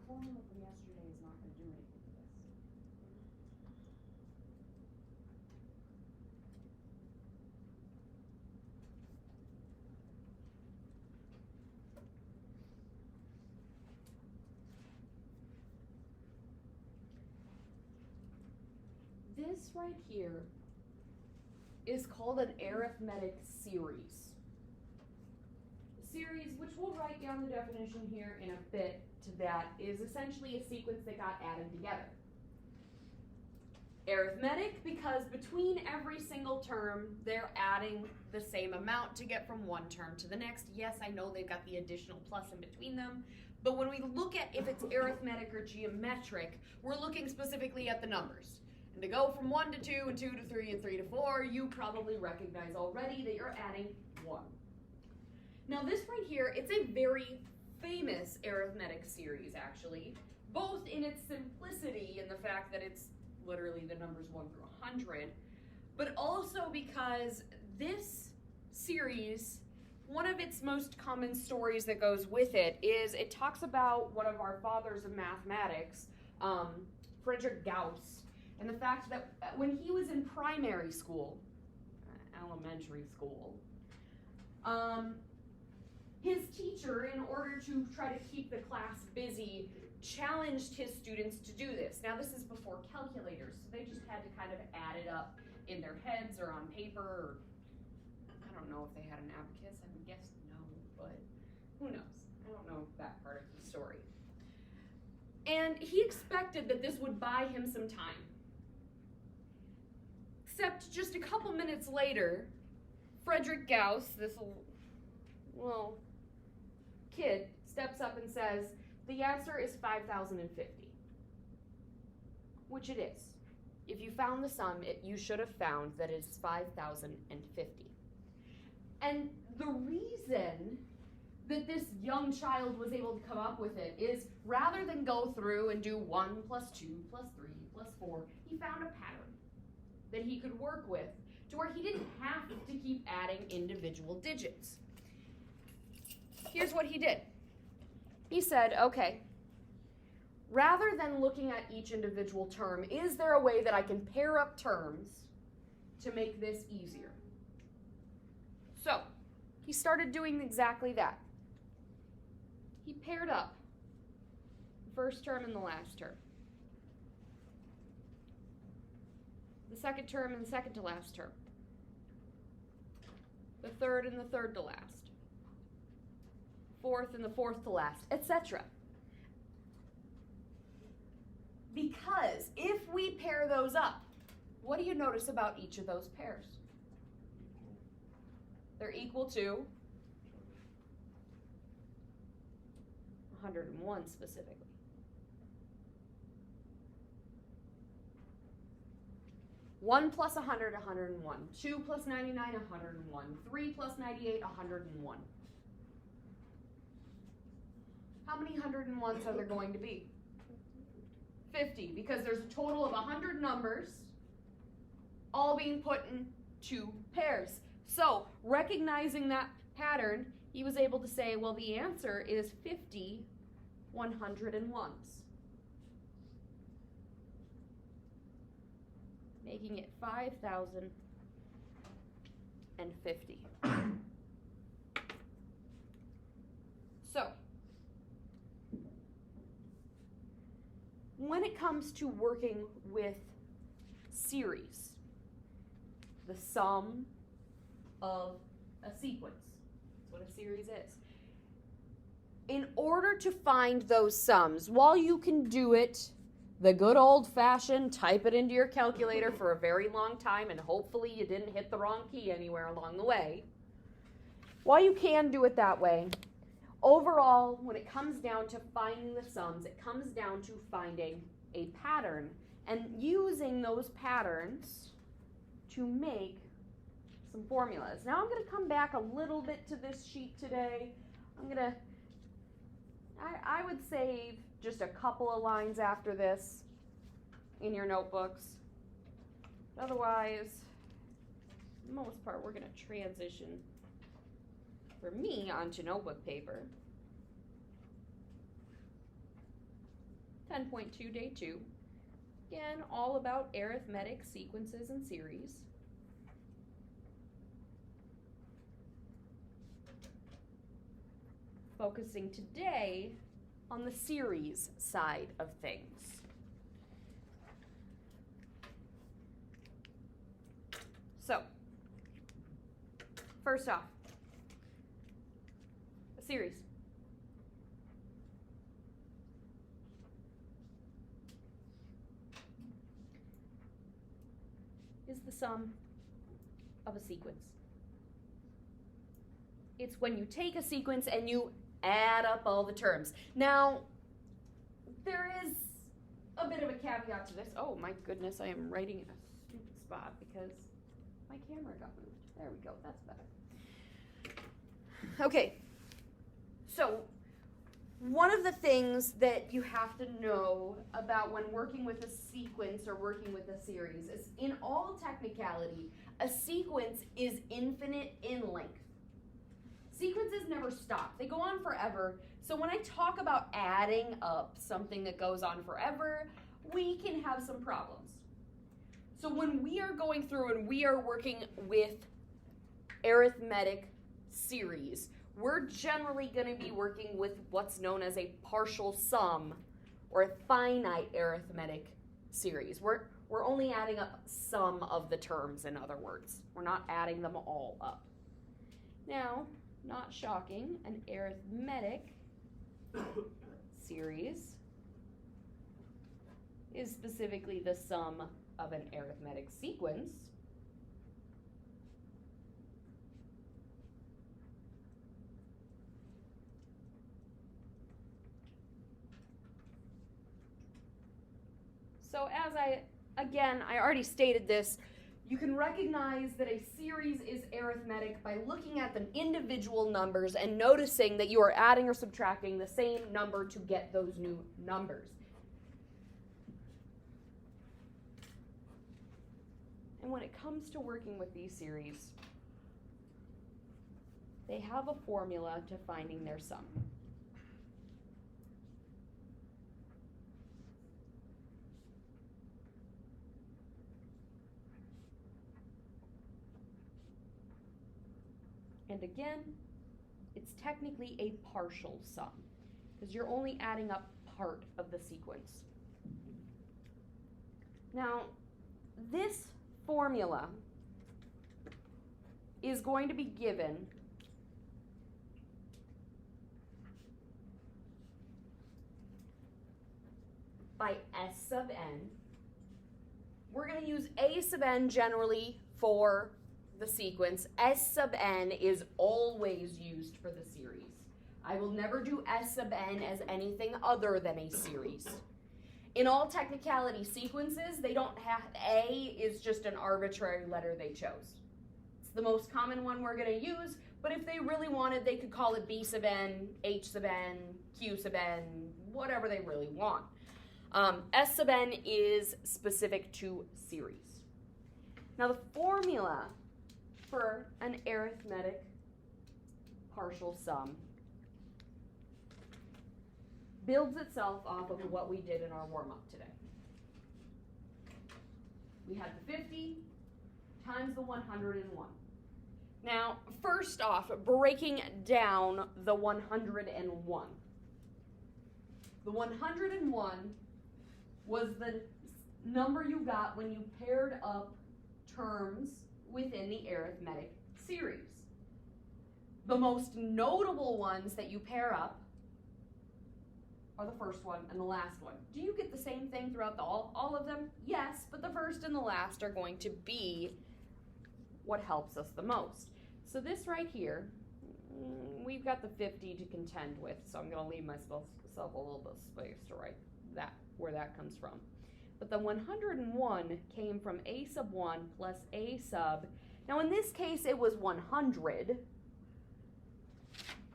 formula from yesterday is not going to do anything for this. This right here is called an arithmetic series. A series, which we'll write down the definition here in a bit to that, is essentially a sequence that got added together. Arithmetic, because between every single term, they're adding the same amount to get from one term to the next. Yes, I know they've got the additional plus in between them, but when we look at if it's arithmetic or geometric, we're looking specifically at the numbers. And to go from 1 to 2 and 2 to 3 and 3 to 4, you probably recognize already that you're adding 1. Now this right here, it's a very famous arithmetic series actually, both in its simplicity and the fact that it's literally the numbers 1 through 100, but also because this series, one of its most common stories that goes with it is it talks about one of our fathers of mathematics, Friedrich Gauss, and the fact that when he was in primary school, elementary school, his teacher, in order to try to keep the class busy, challenged his students to do this. Now this is before calculators, so they just had to kind of add it up in their heads or on paper, or I don't know if they had an abacus, I would guess no, but who knows? I don't know that part of the story. And he expected that this would buy him some time. Except just a couple minutes later, Friedrich Gauss, this little kid, steps up and says, the answer is 5,050. Which it is. If you found the sum, you should have found that it's 5,050. And the reason that this young child was able to come up with it is rather than go through and do 1 plus 2 plus 3 plus 4, he found a pattern that he could work with to where he didn't have to keep adding individual digits. Here's what he did. He said, okay, rather than looking at each individual term, is there a way that I can pair up terms to make this easier? So, he started doing exactly that. He paired up the first term and the last term. The second term and the second to last term. The third and the third to last. Fourth and the fourth to last, etc. Because if we pair those up, what do you notice about each of those pairs? They're equal to 101 specifically. 1 plus 100, 101. 2 plus 99, 101. 3 plus 98, 101. How many 101s are there going to be? 50, because there's a total of 100 numbers all being put in 2 pairs. So, recognizing that pattern, he was able to say, well, the answer is 50 101s. Making it 5,050. So, when it comes to working with series, the sum of a sequence, that's what a series is. In order to find those sums, while you can do it the good old-fashioned, type it into your calculator for a very long time, and hopefully you didn't hit the wrong key anywhere along the way. While you can do it that way, overall, when it comes down to finding the sums, it comes down to finding a pattern and using those patterns to make some formulas. Now I'm going to come back a little bit to this sheet today. I would save just a couple of lines after this in your notebooks. Otherwise, for the most part, we're going to transition, for me, onto notebook paper. 10.2, day 2. Again, all about arithmetic sequences and series. Focusing today on the series side of things. So, first off, a series. Is the sum of a sequence. It's when you take a sequence and you add up all the terms. Now, there is a bit of a caveat to this. Oh my goodness, I am writing in a stupid spot because my camera got moved. There we go, that's better. Okay, so one of the things that you have to know about when working with a sequence or working with a series is, in all technicality, a sequence is infinite in length. Sequences never stop. They go on forever. So when I talk about adding up something that goes on forever, we can have some problems. So when we are going through and we are working with arithmetic series, we're generally going to be working with what's known as a partial sum or a finite arithmetic series. We're only adding up some of the terms, in other words. We're not adding them all up. Now, not shocking, an arithmetic series is specifically the sum of an arithmetic sequence. So as I already stated this, you can recognize that a series is arithmetic by looking at the individual numbers and noticing that you are adding or subtracting the same number to get those new numbers. And when it comes to working with these series, they have a formula to finding their sum. And again, it's technically a partial sum because you're only adding up part of the sequence. Now, this formula is going to be given by S sub n. We're going to use A sub n generally for the sequence. S sub n is always used for the series. I will never do S sub n as anything other than a series. In all technicality, sequences, they don't have, A is just an arbitrary letter they chose. It's the most common one we're going to use, but if they really wanted, they could call it B sub n, H sub n, Q sub n, whatever they really want. S sub n is specific to series. Now the formula for an arithmetic partial sum builds itself off of what we did in our warm-up today. We had the 50 times the 101. Now, first off, breaking down the 101. The 101 was the number you got when you paired up terms within the arithmetic series. The most notable ones that you pair up are the first one and the last one. Do you get the same thing throughout all of them? Yes, but the first and the last are going to be what helps us the most. So this right here, we've got the 50 to contend with, so I'm going to leave myself a little bit of space to write that, where that comes from. But the 101 came from A sub 1 plus A sub. Now in this case it was 100,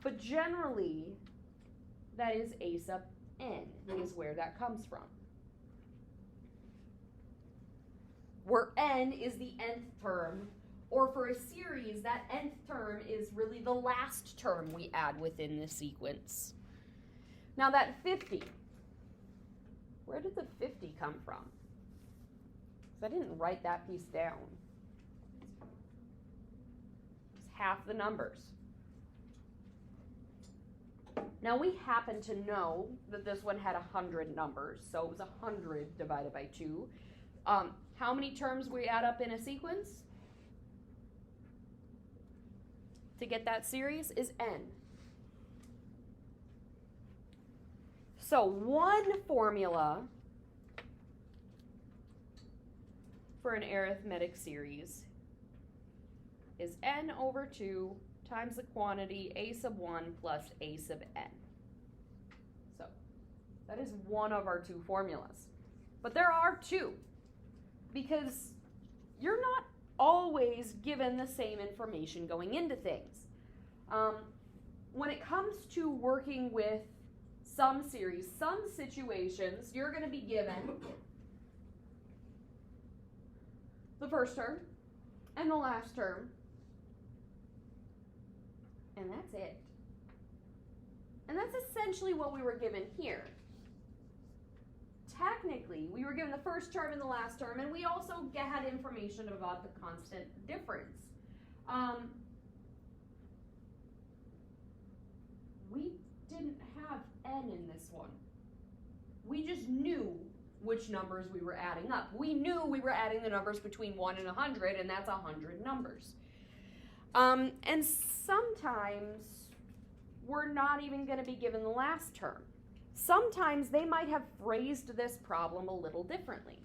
but generally that is A sub n is where that comes from. Where n is the nth term, or for a series, that nth term is really the last term we add within the sequence. Now that 50, Where did the 50 come from? Because I didn't write that piece down. It's half the numbers. Now we happen to know that this one had 100 numbers, so it was 100 divided by 2. How many terms we add up in a sequence to get that series is n. So one formula for an arithmetic series is n over 2 times the quantity a sub 1 plus a sub n. So that is one of our two formulas. But there are two, because you're not always given the same information going into things. When it comes to working with some series, some situations, you're going to be given the first term and the last term, and that's it. And that's essentially what we were given here. Technically, we were given the first term and the last term, and we also had information about the constant difference. We didn't have n in this one. We just knew which numbers we were adding up. We knew we were adding the numbers between 1 and 100, and that's 100 numbers. And sometimes we're not even going to be given the last term. Sometimes they might have phrased this problem a little differently.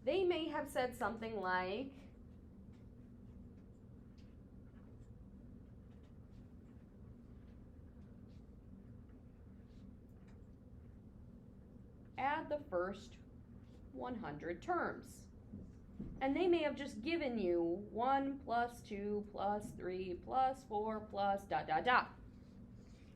They may have said something like, add the first 100 terms. And they may have just given you 1 plus 2 plus 3 plus 4 plus ...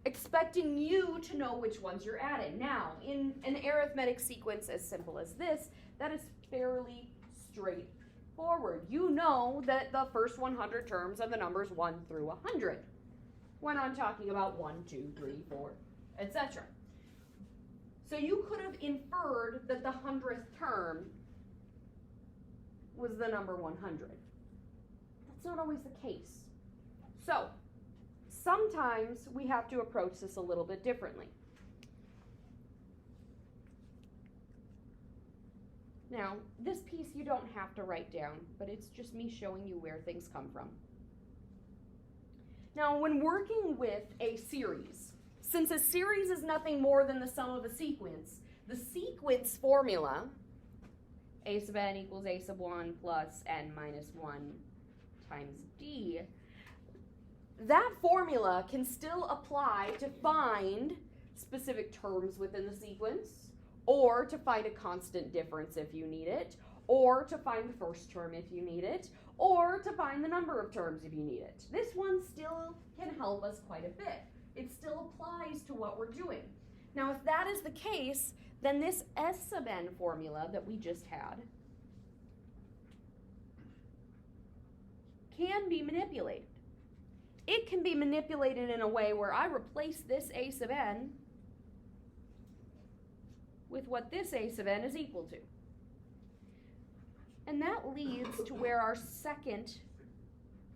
expecting you to know which ones you're adding. Now, in an arithmetic sequence as simple as this, that is fairly straightforward. You know that the first 100 terms are the numbers 1 through 100 when I'm talking about 1, 2, 3, 4, etc. So you could have inferred that the 100th term was the number 100. That's not always the case. So sometimes we have to approach this a little bit differently. Now, this piece you don't have to write down, but it's just me showing you where things come from. Now, when working with a series, since a series is nothing more than the sum of a sequence, the sequence formula, a sub n equals a sub 1 plus n minus 1 times d, that formula can still apply to find specific terms within the sequence, or to find a constant difference if you need it, or to find the first term if you need it, or to find the number of terms if you need it. This one still can help us quite a bit. It still applies to what we're doing. Now, if that is the case, then this S sub n formula that we just had can be manipulated. It can be manipulated in a way where I replace this a sub n with what this a sub n is equal to. And that leads to where our second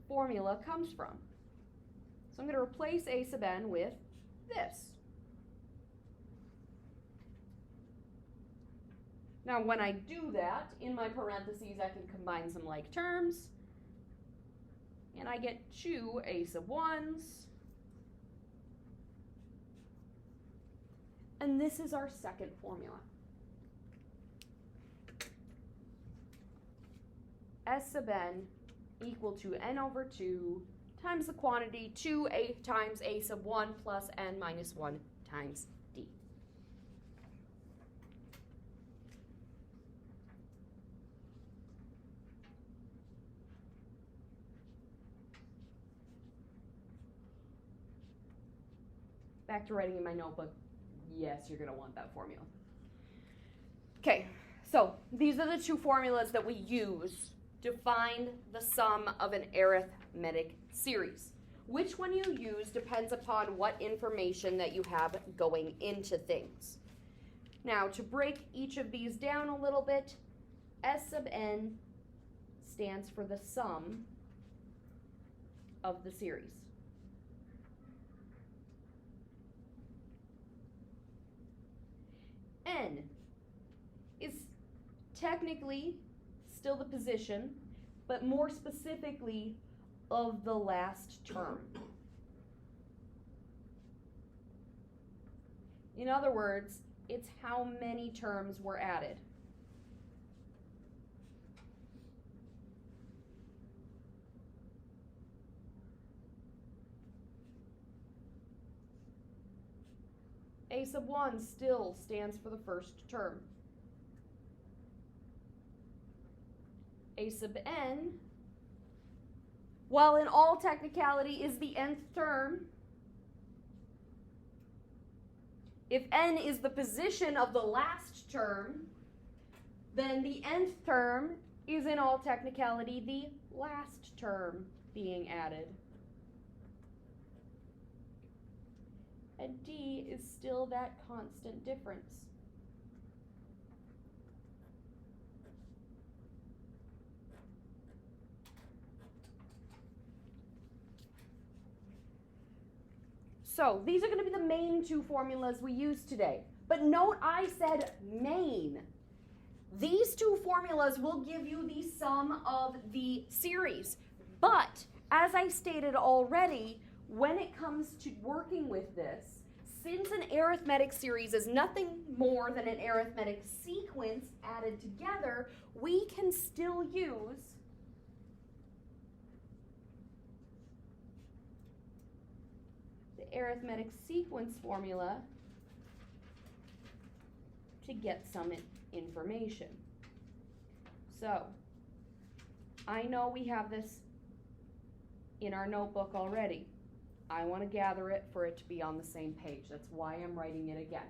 formula comes from. So I'm going to replace a sub n with this. Now, when I do that, in my parentheses, I can combine some like terms, and I get 2 a sub 1s. And this is our second formula. S sub n equal to n over 2 times the quantity 2a times a sub 1 plus n minus 1 times d. Back to writing in my notebook. Yes, you're going to want that formula. Okay, so these are the two formulas that we use to find the sum of an arithmetic series. Which one you use depends upon what information that you have going into things. Now, to break each of these down a little bit, S sub n stands for the sum of the series. N is technically still the position, but more specifically of the last term. In other words, it's how many terms were added. A sub 1 still stands for the first term. A sub n, while in all technicality is the nth term, if n is the position of the last term, then the nth term is in all technicality the last term being added. And d is still that constant difference. So these are going to be the main two formulas we use today. But note I said main. These two formulas will give you the sum of the series. But as I stated already, when it comes to working with this, since an arithmetic series is nothing more than an arithmetic sequence added together, we can still use the arithmetic sequence formula to get some information. So, I know we have this in our notebook already. I want to gather it for it to be on the same page. That's why I'm writing it again.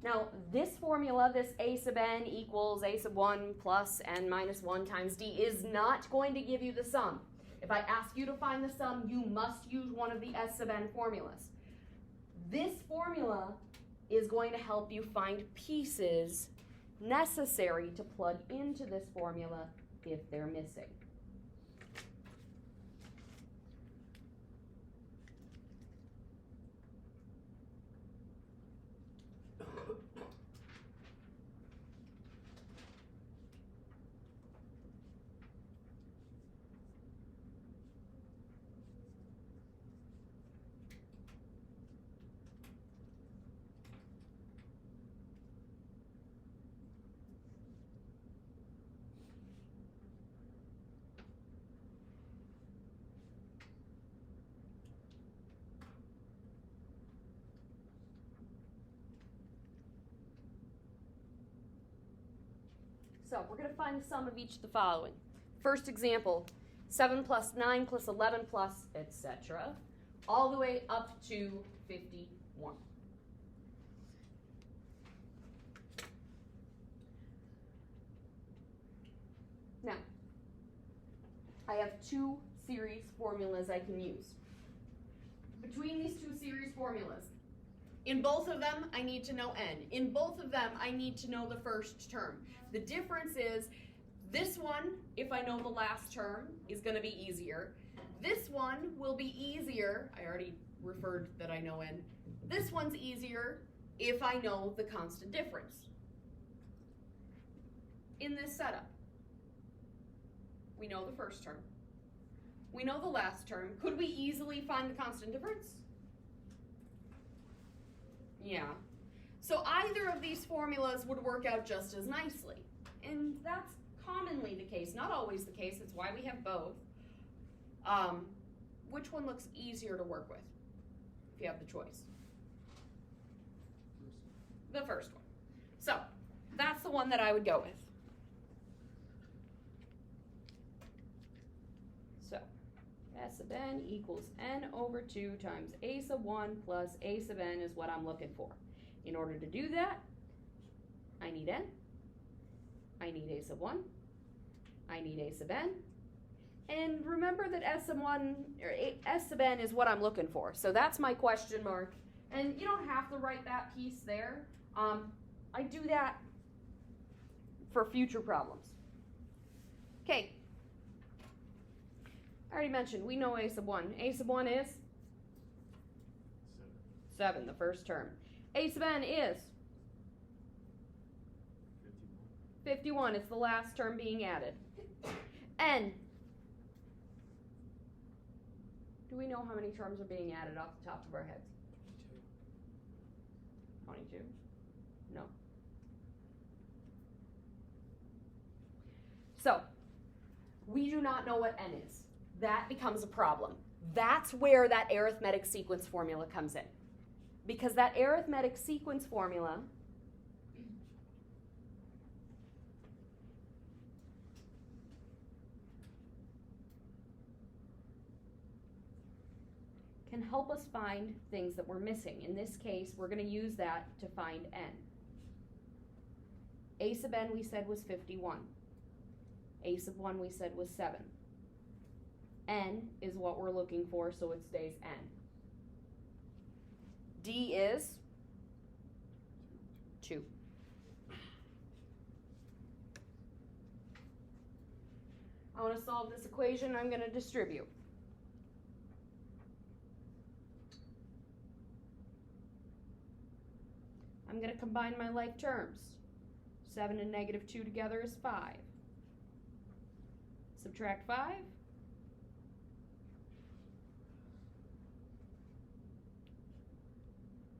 Now, this formula, this a sub n equals a sub 1 plus n minus 1 times d, is not going to give you the sum. If I ask you to find the sum, you must use one of the s sub n formulas. This formula is going to help you find pieces necessary to plug into this formula if they're missing. So we're going to find the sum of each of the following. First example, 7 plus 9 plus 11 plus, etc., all the way up to 51. Now, I have two series formulas I can use. Between these two series formulas, in both of them, I need to know n. In both of them, I need to know the first term. The difference is, this one, if I know the last term, is going to be easier. This one will be easier. I already referred that I know n. This one's easier if I know the constant difference. In this setup, we know the first term. We know the last term. Could we easily find the constant difference? Yeah. So either of these formulas would work out just as nicely. And that's commonly the case, not always the case. It's why we have both. Which one looks easier to work with, if you have the choice? The first one. So that's the one that I would go with. So S sub n equals n over 2 times a sub 1 plus a sub n is what I'm looking for. In order to do that, I need n, I need a sub 1, I need a sub n, and remember that S sub 1, or S sub n is what I'm looking for. So that's my question mark. And you don't have to write that piece there. I do that for future problems. Okay. I already mentioned, we know a sub 1. A sub 1 is? 7, the first term. A sub n is? 51. It's the last term being added. N. Do we know how many terms are being added off the top of our heads? 22. No. So, we do not know what n is. That becomes a problem. That's where that arithmetic sequence formula comes in. Because that arithmetic sequence formula can help us find things that we're missing. In this case, we're going to use that to find n. A sub n we said was 51. A sub 1 we said was 7. N is what we're looking for, so it stays n. D is 2. I want to solve this equation. I'm going to distribute. I'm going to combine my like terms. 7 and negative 2 together is 5. Subtract 5.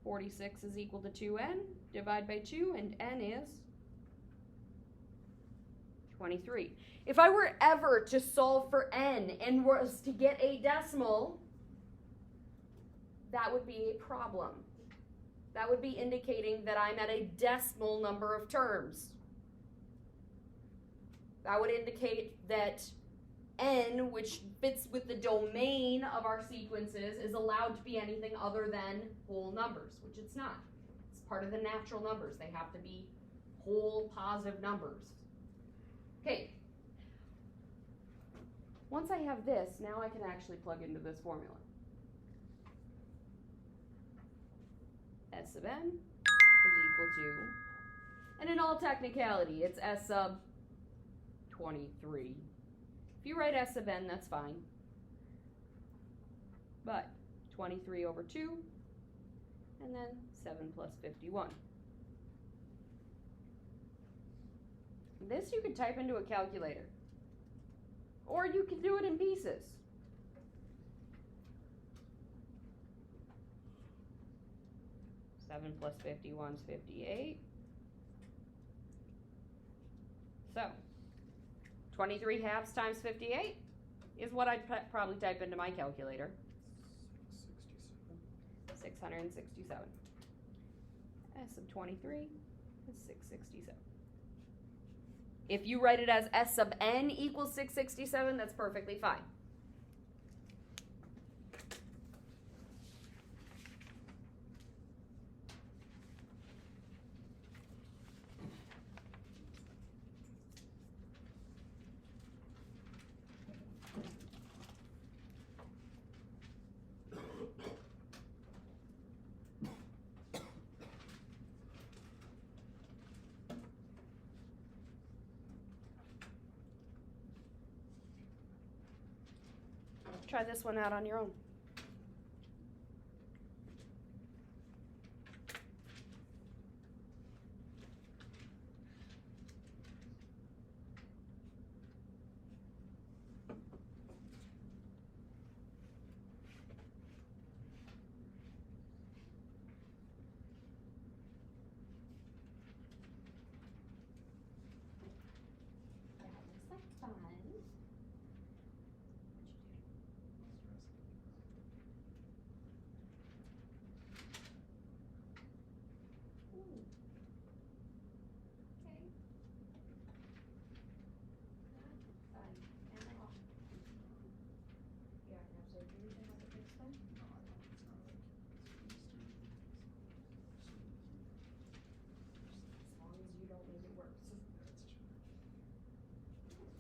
(46) is equal to 2n. Divide by 2, and n is 23. If I were ever to solve for n and was to get a decimal, that would be a problem. That would be indicating that I'm at a decimal number of terms. That would indicate that n, which fits with the domain of our sequences, is allowed to be anything other than whole numbers, which it's not. It's part of the natural numbers. They have to be whole positive numbers. Okay. Once I have this, now I can actually plug into this formula. S sub n is equal to, and in all technicality, it's S sub 23. If you write S sub n, that's fine. But 23 over 2, and then 7 plus 51. This you could type into a calculator. Or you could do it in pieces. Seven plus 51 is 58. So, 23 halves times 58 is what I'd probably type into my calculator. 667. S sub 23 is 667. If you write it as S sub n equals 667, that's perfectly fine. Try this one out on your own.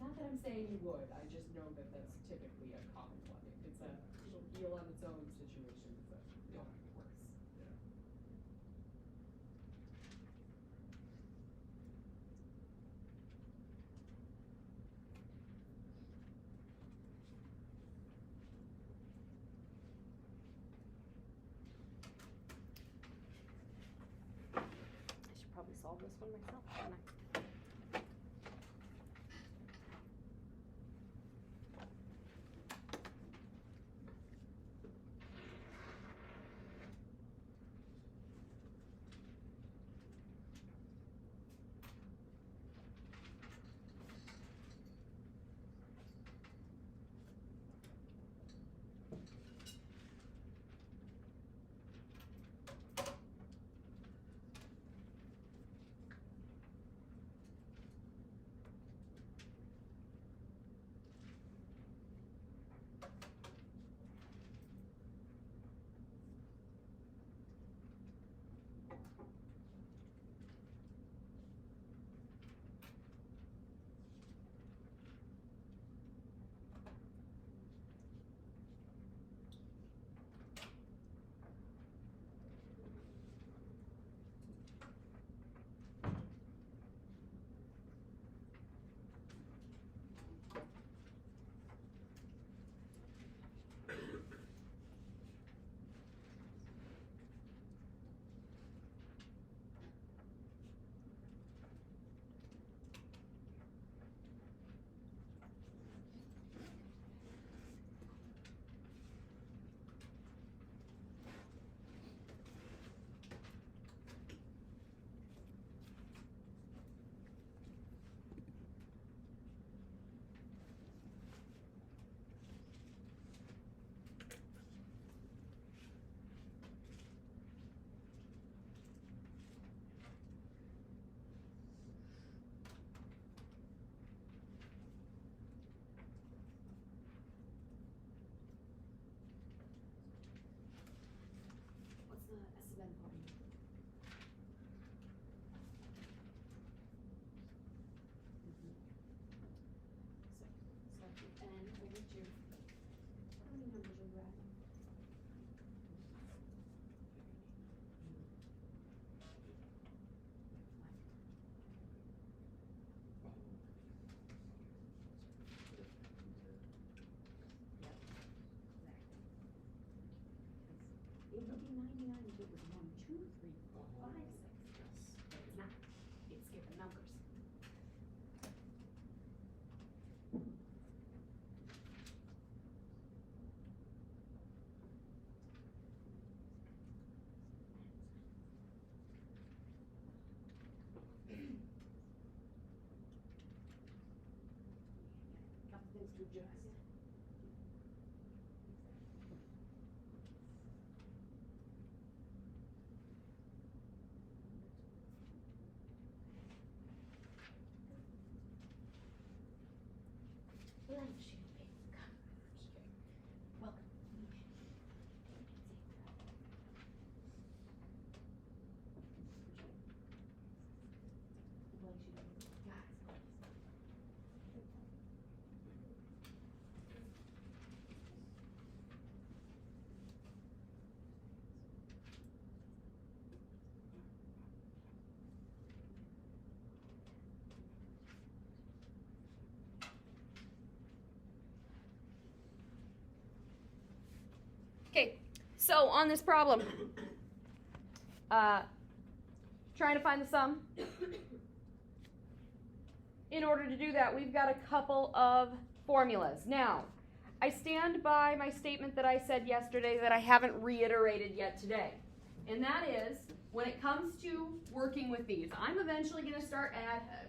Not that I'm saying you would, I just know that that's typically a common one. If it's it'll heal on its own situation, it's a worse. solve this one myself, didn't I? What's the S of n part? So n over 2. How many numbers are you adding? It would be 99 if it was 1, 2, 3, 4, 5, 6. But it's not. It's skipping numbers. Couple things to adjust. Blank sheet of paper. Welcome. Blank sheet of paper. Got it. Okay, so on this problem, trying to find the sum. In order to do that, we've got a couple of formulas. Now, I stand by my statement that I said yesterday that I haven't reiterated yet today. And that is, when it comes to working with these, I'm eventually going to start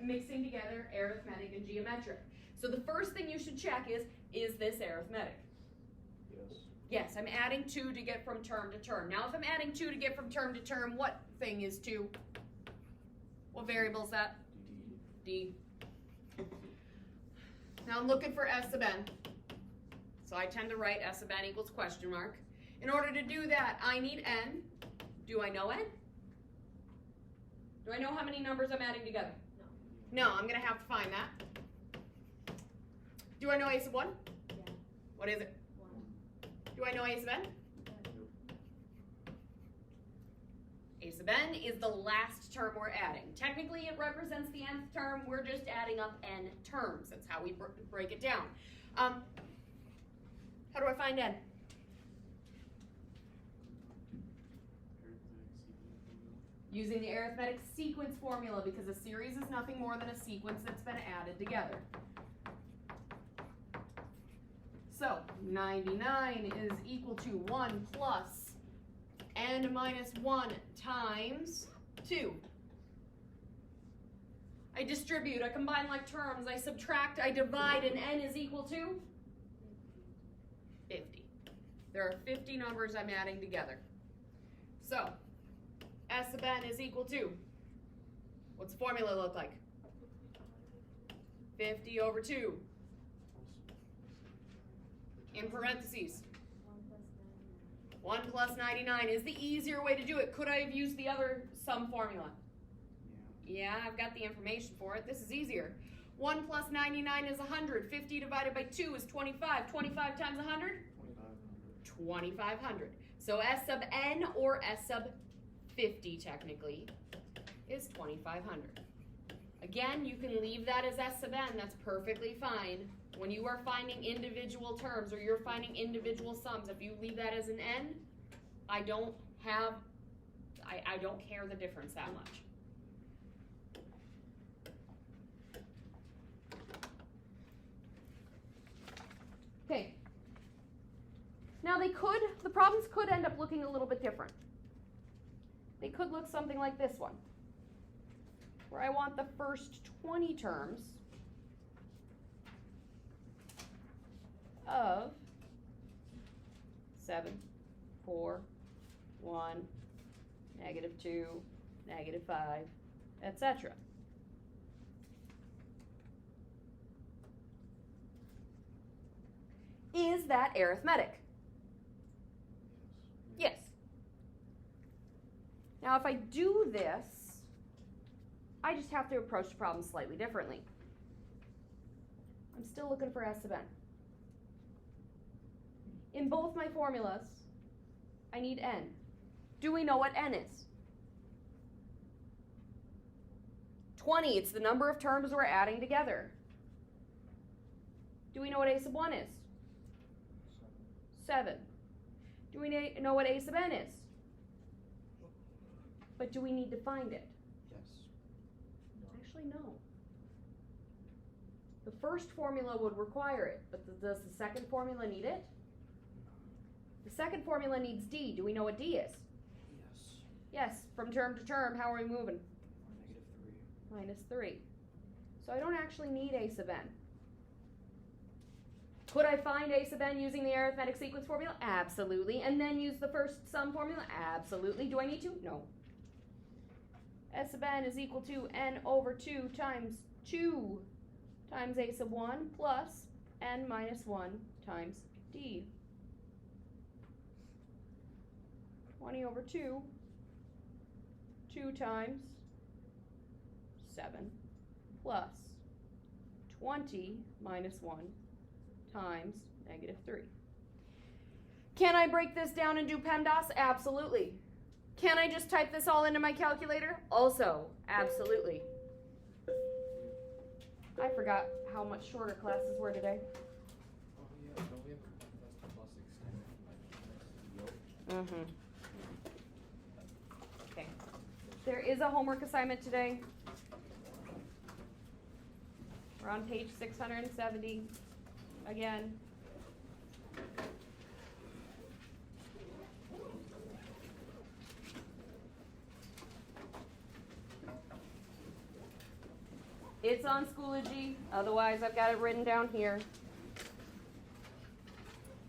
mixing together arithmetic and geometric. So the first thing you should check is this arithmetic? Yes, I'm adding 2 to get from term to term. Now, if I'm adding 2 to get from term to term, what thing is 2? What variable is that? D. Now, I'm looking for S of n. So I tend to write S of n equals question mark. In order to do that, I need n. Do I know n? Do I know how many numbers I'm adding together? No. No, I'm going to have to find that. Do I know a sub 1? Yeah. What is it? Do I know a sub n? A sub n is the last term we're adding. Technically, it represents the nth term. We're just adding up n terms. That's how we break it down. How do I find n? using the arithmetic sequence formula, because a series is nothing more than a sequence that's been added together. So 99 is equal to 1 plus n minus 1 times 2. I distribute, I combine like terms, I subtract, I divide, and n is equal to 50. There are 50 numbers I'm adding together. So S sub n is equal to, what's the formula look like? 50 over 2. In parentheses. 1 plus 99 is the easier way to do it. Could I have used the other sum formula? Yeah, I've got the information for it. This is easier. 1 plus 99 is 100. 50 divided by 2 is 25. 25 times 100? 2,500. So S sub n, or S sub 50 technically, is 2,500. Again, you can leave that as S sub n. That's perfectly fine. When you are finding individual terms or you're finding individual sums, if you leave that as an n, I don't care the difference that much. Okay. Now the problems could end up looking a little bit different. They could look something like this one, where I want the first 20 terms of 7, 4, 1, -2, -5, etc. Is that arithmetic? Yes. Now if I do this, I just have to approach the problem slightly differently. I'm still looking for S sub n. In both my formulas, I need n. Do we know what n is? 20, it's the number of terms we're adding together. Do we know what a sub 1 is? 7. Do we know what a sub n is? But do we need to find it? Yes. Actually, no. The first formula would require it, but does the second formula need it? The second formula needs d. Do we know what d is? Yes. Yes, from term to term, how are we moving? -3. So I don't actually need a sub n. Could I find a sub n using the arithmetic sequence formula? Absolutely. And then use the first sum formula? Absolutely. Do I need to? No. S sub n is equal to n over 2 times 2 times a sub 1 plus n minus 1 times d. 20 over 2, 2 times 7 plus 20 minus 1 times -3. Can I break this down and do PEMDAS? Absolutely. Can I just type this all into my calculator? Also, absolutely. I forgot how much shorter classes were today. Oh yeah, don't we have a plus extended? Okay. There is a homework assignment today. We're on page 670 again. It's on Schoology, otherwise I've got it written down here.